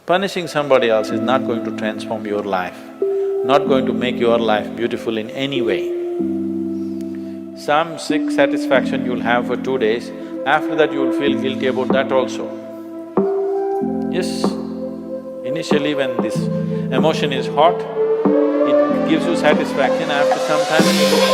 Punishing somebody else is not going to transform your life, not going to make your life beautiful in any way. Some sick satisfaction you'll have for 2 days, after that you'll feel guilty about that also. Yes, initially when this emotion is hot, it gives you satisfaction, after some time when you look…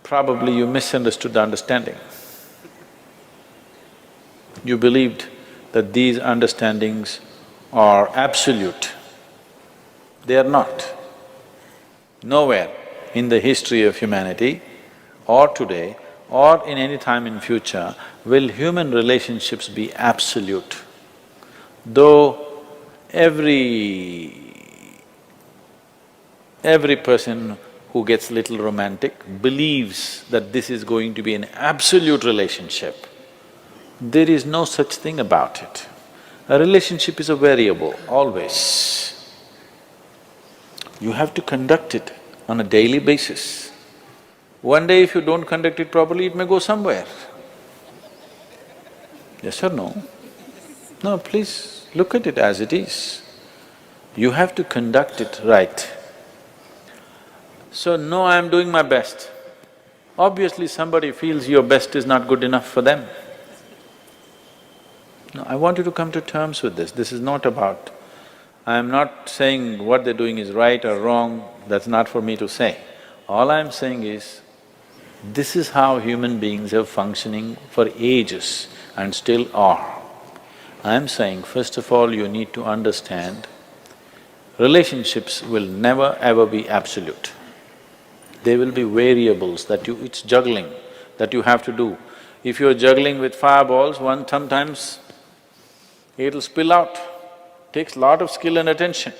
Probably you misunderstood the understanding. You believed that these understandings are absolute. They are not. Nowhere in the history of humanity or today or in any time in future will human relationships be absolute. Though every person who gets little romantic believes that this is going to be an absolute relationship. There is no such thing about it. A relationship is a variable, always. You have to conduct it on a daily basis. One day if you don't conduct it properly, it may go somewhere. Yes or no? No, please look at it as it is. You have to conduct it right. So, no, I'm doing my best. Obviously somebody feels your best is not good enough for them. No, I want you to come to terms with this. This is not about… I'm not saying what they're doing is right or wrong, that's not for me to say. All I'm saying is, this is how human beings are functioning for ages and still are. I'm saying, first of all, you need to understand, relationships will never ever be absolute. There will be variables that it's juggling that you have to do. If you're juggling with fireballs, sometimes it'll spill out. Takes lot of skill and attention.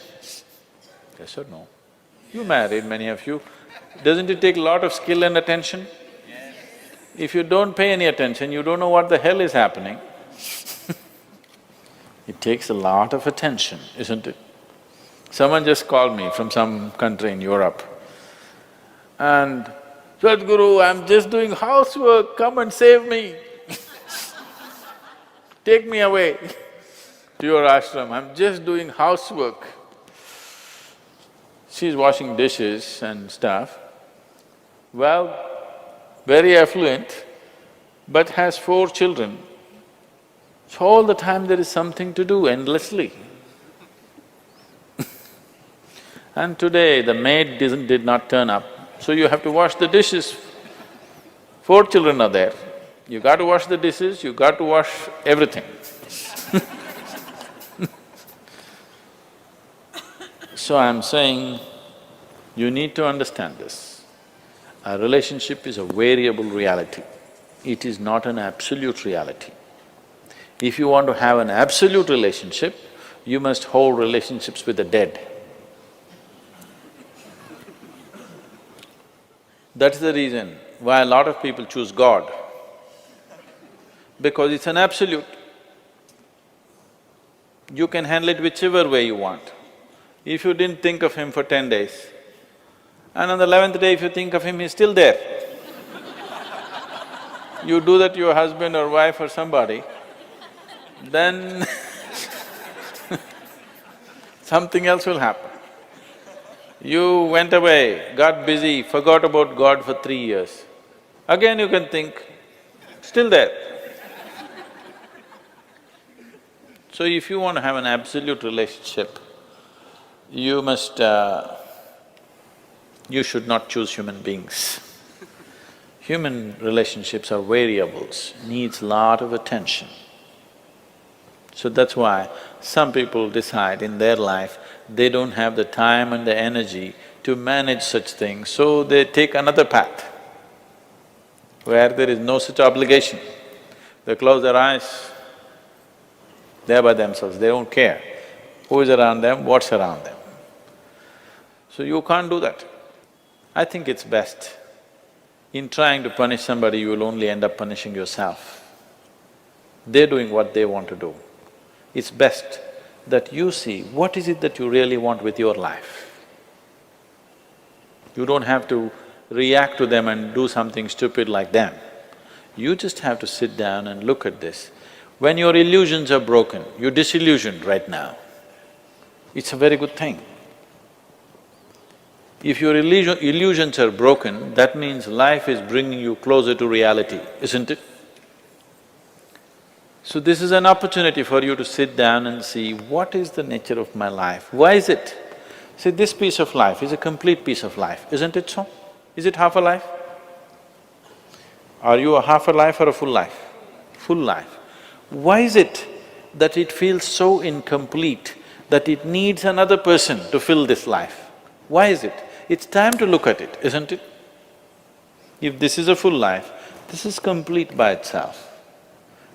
Yes or no? You married, many of you. Doesn't it take a lot of skill and attention? If you don't pay any attention, you don't know what the hell is happening. It takes a lot of attention, isn't it? Someone just called me from some country in Europe, and, "Sadhguru, I'm just doing housework, come and save me." Take me away to your ashram, I'm just doing housework. She's washing dishes and stuff. Well, very affluent, but has 4 children. So all the time there is something to do endlessly. And today the maid did not turn up, so you have to wash the dishes. 4 children are there, you got to wash the dishes, you got to wash everything. So I'm saying, you need to understand this. A relationship is a variable reality. It is not an absolute reality. If you want to have an absolute relationship, you must hold relationships with the dead. That's the reason why a lot of people choose God, because it's an absolute. You can handle it whichever way you want. If you didn't think of him for 10 days, and on the 11th day if you think of him, he's still there. You do that to your husband or wife or somebody, then something else will happen. You went away, got busy, forgot about God for 3 years. Again you can think, still there. So if you want to have an absolute relationship, you should not choose human beings. Human relationships are variables, needs lot of attention. So that's why some people decide in their life they don't have the time and the energy to manage such things, so they take another path where there is no such obligation. They close their eyes, They're by themselves, they don't care who is around them, what's around them. So you can't do that. I think it's best. In trying to punish somebody, you will only end up punishing yourself. They're doing what they want to do. It's best that you see what is it that you really want with your life. You don't have to react to them and do something stupid like them. You just have to sit down and look at this. When your illusions are broken, you're disillusioned right now. It's a very good thing. If your illusions are broken, that means life is bringing you closer to reality, isn't it? So this is an opportunity for you to sit down and see, what is the nature of my life? Why is it? See, this piece of life is a complete piece of life, isn't it so? Is it half a life? Are you a half a life or a full life? Full life. Why is it that it feels so incomplete that it needs another person to fill this life? Why is it? It's time to look at it, isn't it? If this is a full life, this is complete by itself.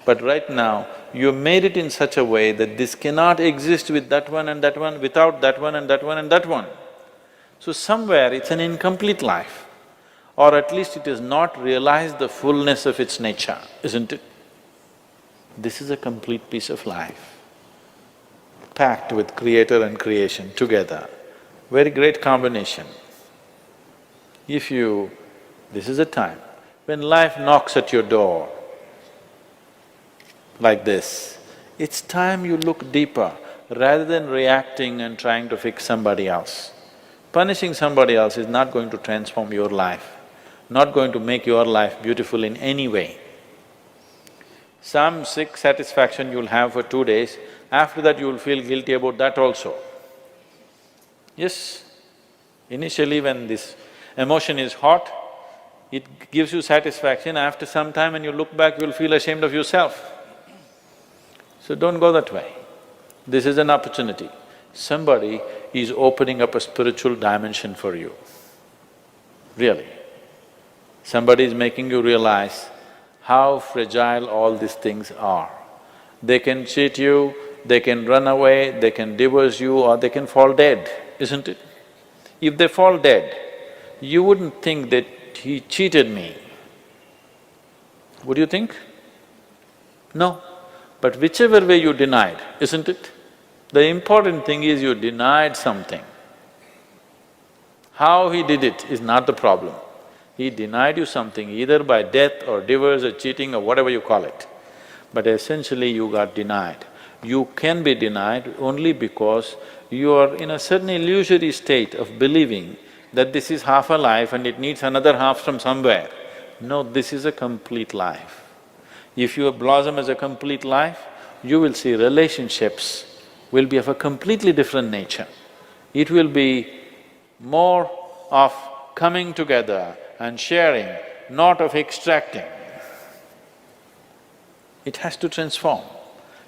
But right now, you made it in such a way that this cannot exist with that one and that one, without that one and that one and that one. So somewhere it's an incomplete life, or at least it has not realized the fullness of its nature, isn't it? This is a complete piece of life, packed with creator and creation together. Very great combination. This is a time when life knocks at your door like this, it's time you look deeper rather than reacting and trying to fix somebody else. Punishing somebody else is not going to transform your life, not going to make your life beautiful in any way. Some sick satisfaction you'll have for 2 days, after that you'll feel guilty about that also. Yes, initially when this emotion is hot, it gives you satisfaction. After some time when you look back, you'll feel ashamed of yourself. So don't go that way. This is an opportunity. Somebody is opening up a spiritual dimension for you, really. Somebody is making you realize how fragile all these things are. They can cheat you, they can run away, they can divorce you, or they can fall dead, isn't it? If they fall dead, you wouldn't think that he cheated me. Would you think? No. But whichever way you denied, isn't it? The important thing is you denied something. How he did it is not the problem. He denied you something either by death or divorce or cheating or whatever you call it. But essentially you got denied. You can be denied only because you are in a certain illusory state of believing that this is half a life and it needs another half from somewhere. No, this is a complete life. If you blossom as a complete life, you will see relationships will be of a completely different nature. It will be more of coming together and sharing, not of extracting. It has to transform.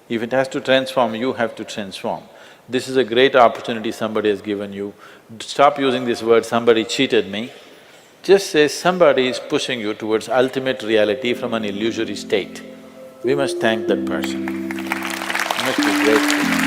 If it has to transform, you have to transform. This is a great opportunity somebody has given you. Stop using this word, somebody cheated me. Just say somebody is pushing you towards ultimate reality from an illusory state. We must thank that person. We must be grateful.